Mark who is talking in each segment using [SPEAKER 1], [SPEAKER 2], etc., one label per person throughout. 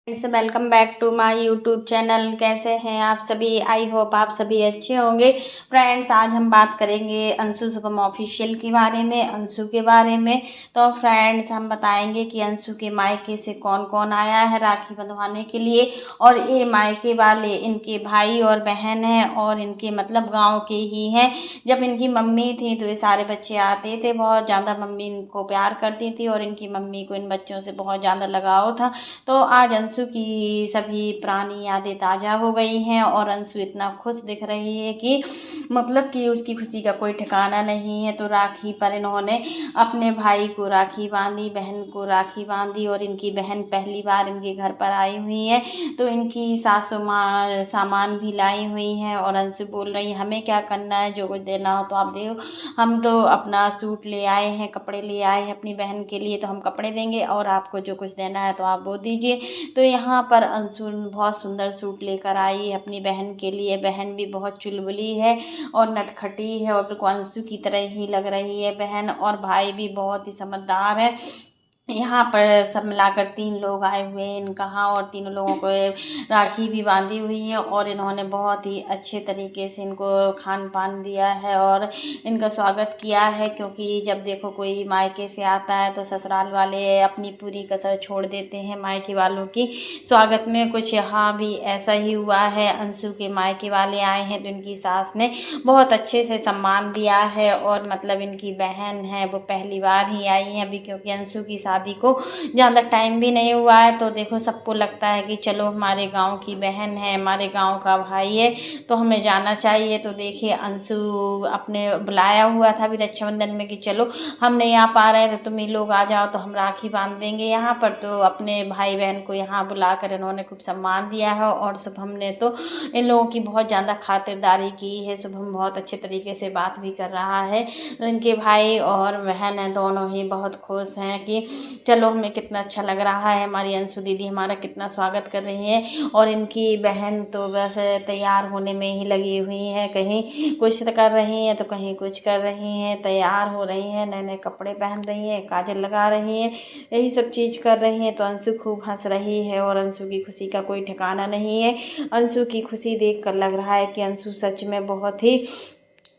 [SPEAKER 1] Friends, welcome back to my YouTube channel. कैसे हैं आप सभी? आई होप आप सभी अच्छे होंगे। फ्रेंड्स, आज हम बात करेंगे अंशु शुभम ऑफिशियल के बारे में, अंशु के बारे में। तो फ्रेंड्स, हम बताएंगे कि अंशु के मायके से कौन कौन आया है राखी बंधवाने के लिए। और ये मायके वाले इनके भाई और बहन हैं और इनके मतलब गाँव के ही हैं। जब इनकी मम्मी थी तो ये सारे बच्चे आते थे, बहुत ज़्यादा मम्मी इनको प्यार करती थी और इनकी मम्मी को इन बच्चों से बहुत ज़्यादा लगाव था। तो आज अंशु की सभी पुरानी यादें ताज़ा हो गई हैं और अंशु इतना खुश दिख रही है कि मतलब कि उसकी खुशी का कोई ठिकाना नहीं है। तो राखी पर इन्होंने अपने भाई को राखी बांधी, बहन को राखी बांधी और इनकी बहन पहली बार इनके घर पर आई हुई है। तो इनकी सासू माँ सामान भी लाई हुई हैं और अंशु बोल रही है हमें क्या करना है, जो कुछ देना हो तो आप दो। हम तो अपना सूट ले आए हैं, कपड़े ले आए हैं अपनी बहन के लिए, तो हम कपड़े देंगे और आपको जो कुछ देना है तो आप वो दीजिए। तो यहाँ पर अंशु बहुत सुंदर सूट लेकर आई है अपनी बहन के लिए। बहन भी बहुत चुलबुली है और नटखटी है और बिल्कुल अंशु की तरह ही लग रही है बहन। और भाई भी बहुत ही समझदार है। यहाँ पर सब मिलाकर 3 लोग आए हुए हैं इनका, और तीनों लोगों को राखी भी बांधी हुई है और इन्होंने बहुत ही अच्छे तरीके से इनको खान पान दिया है और इनका स्वागत किया है। क्योंकि जब देखो कोई मायके से आता है तो ससुराल वाले अपनी पूरी कसर छोड़ देते हैं मायके वालों की स्वागत में। कुछ यहाँ भी ऐसा ही हुआ है। अंशु के मायके वाले आए हैं तो इनकी सास ने बहुत अच्छे से सम्मान दिया है। और मतलब इनकी बहन है वो पहली बार ही आई है अभी, क्योंकि अंशु की शादी को ज़्यादा टाइम भी नहीं हुआ है। तो देखो सबको लगता है कि चलो हमारे गांव की बहन है, हमारे गांव का भाई है तो हमें जाना चाहिए। तो देखिए अंशु अपने बुलाया हुआ था अभी रक्षाबंधन में कि चलो हम नहीं आ पा रहे तो तुम ही लोग आ जाओ तो हम राखी बांध देंगे यहाँ पर। तो अपने भाई बहन को यहाँ बुलाकर इन्होंने खूब सम्मान दिया है और शुभम ने तो इन लोगों की बहुत ज़्यादा खातिरदारी की है। शुभम बहुत अच्छे तरीके से बात भी कर रहा है। तो इनके भाई और बहन है दोनों ही बहुत खुश हैं कि चलो हमें कितना अच्छा लग रहा है, हमारी अंशु दीदी हमारा कितना स्वागत कर रही है। और इनकी बहन तो बस तैयार होने में ही लगी हुई है, कहीं कुछ कर रही हैं तो कहीं कुछ कर रही हैं, तैयार हो रही हैं, नए नए कपड़े पहन रही हैं, काजल लगा रही हैं, यही सब चीज़ कर रही हैं। तो अंशु खूब हंस रही है और अंशु की खुशी का कोई ठिकाना नहीं है। अंशु की खुशी देख कर लग रहा है कि अंशु सच में बहुत ही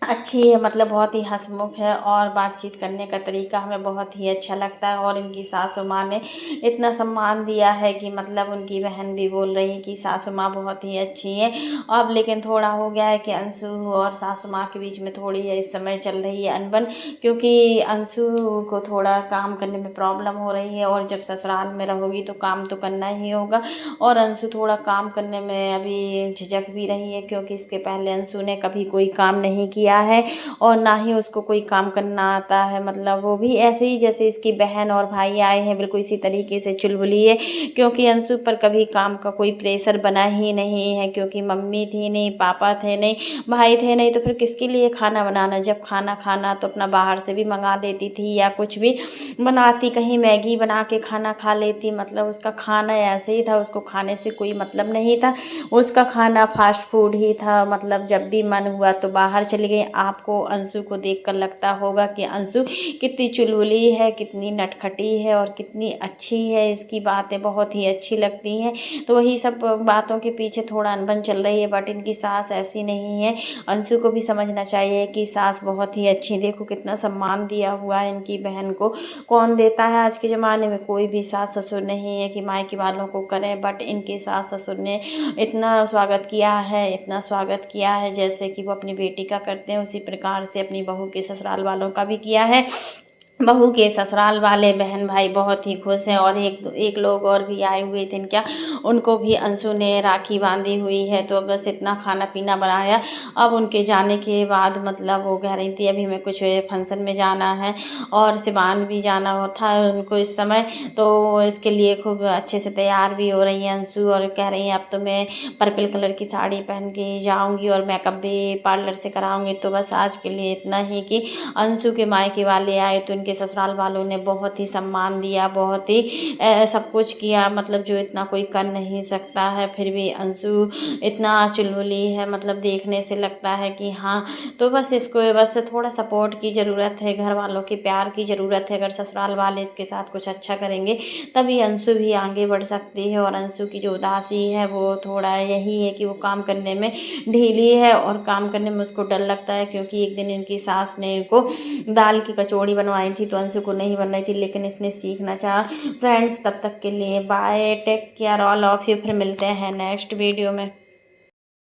[SPEAKER 1] अच्छी है, मतलब बहुत ही हंसमुख है और बातचीत करने का तरीका हमें बहुत ही अच्छा लगता है। और इनकी सासू माँ ने इतना सम्मान दिया है कि मतलब उनकी बहन भी बोल रही है कि सासू माँ बहुत ही अच्छी है। अब लेकिन थोड़ा हो गया है कि अंशु और सासू माँ के बीच में थोड़ी है इस समय चल रही है अनबन, क्योंकि अंशु को थोड़ा काम करने में प्रॉब्लम हो रही है और जब ससुराल में रहोगी तो काम तो करना ही होगा। और अंशु थोड़ा काम करने में अभी झिझक भी रही है, क्योंकि इसके पहले अंशु ने कभी कोई काम नहीं किया है और ना ही उसको कोई काम करना आता है। मतलब वो भी ऐसे ही जैसे इसकी बहन और भाई आए हैं बिल्कुल इसी तरीके से चुलबुली है, क्योंकि अंशु पर कभी काम का कोई प्रेशर बना ही नहीं है। क्योंकि मम्मी थी नहीं, पापा थे नहीं, भाई थे नहीं, तो फिर किसके लिए खाना बनाना। जब खाना खाना तो अपना बाहर से भी मंगा लेती थी या कुछ भी बनाती, कहीं मैगी बना के खाना खा लेती। मतलब उसका खाना ऐसे ही था, उसको खाने से कोई मतलब नहीं था, उसका खाना फास्ट फूड ही था। मतलब जब भी मन हुआ तो बाहर चली गई। आपको अंशु को देखकर लगता होगा कि अंशु कितनी चुलबुली है, कितनी नटखटी है और कितनी अच्छी है, इसकी बातें बहुत ही अच्छी लगती हैं। तो वही सब बातों के पीछे थोड़ा अनबन चल रही है। बट इनकी सास ऐसी नहीं है, अंशु को भी समझना चाहिए कि सास बहुत ही अच्छी। देखो कितना सम्मान दिया हुआ है इनकी बहन को, कौन देता है आज के ज़माने में? कोई भी सास ससुर नहीं है कि मायके वालों को करें। बट इनके सास ससुर ने इतना स्वागत किया है, इतना स्वागत किया है जैसे कि वो अपनी बेटी का करते हैं उसी प्रकार से अपनी बहू के ससुराल वालों का भी किया है। बहू के ससुराल वाले बहन भाई बहुत ही खुश हैं। और एक लोग और भी आए हुए थे क्या, उनको भी अंशु ने राखी बांधी हुई है। तो बस इतना खाना पीना बनाया। अब उनके जाने के बाद मतलब वो कह रही थी अभी मैं कुछ फंक्शन में जाना है और सिवान भी जाना था उनको इस समय, तो इसके लिए खूब अच्छे से तैयार भी हो रही है अंशु। और कह रही हैं अब तो मैं पर्पल कलर की साड़ी पहन के जाऊँगी और मेकअप भी पार्लर से कराऊँगी। तो बस आज के लिए इतना ही कि अंशु के मायके वाले आए तो इनके ससुराल वालों ने बहुत ही सम्मान दिया, बहुत ही सब कुछ किया, मतलब जो इतना कोई कर नहीं सकता है। फिर भी अंशु इतना चुलबुली है, मतलब देखने से लगता है कि हाँ, तो बस इसको बस थोड़ा सपोर्ट की ज़रूरत है, घर वालों के प्यार की ज़रूरत है। अगर ससुराल वाले इसके साथ कुछ अच्छा करेंगे तभी अंशु भी आगे बढ़ सकती है। और अंशु की जो उदासी है वो थोड़ा यही है कि वो काम करने में ढीली है और काम करने में उसको डर लगता है, क्योंकि एक दिन इनकी सास ने इनको दाल की कचौड़ी बनवाई थी तो अंशु को नहीं बन रही थी, लेकिन इसने सीखना चाहा। फ्रेंड्स, तब तक के लिए bye, take care all of you. फिर मिलते हैं नेक्स्ट वीडियो में।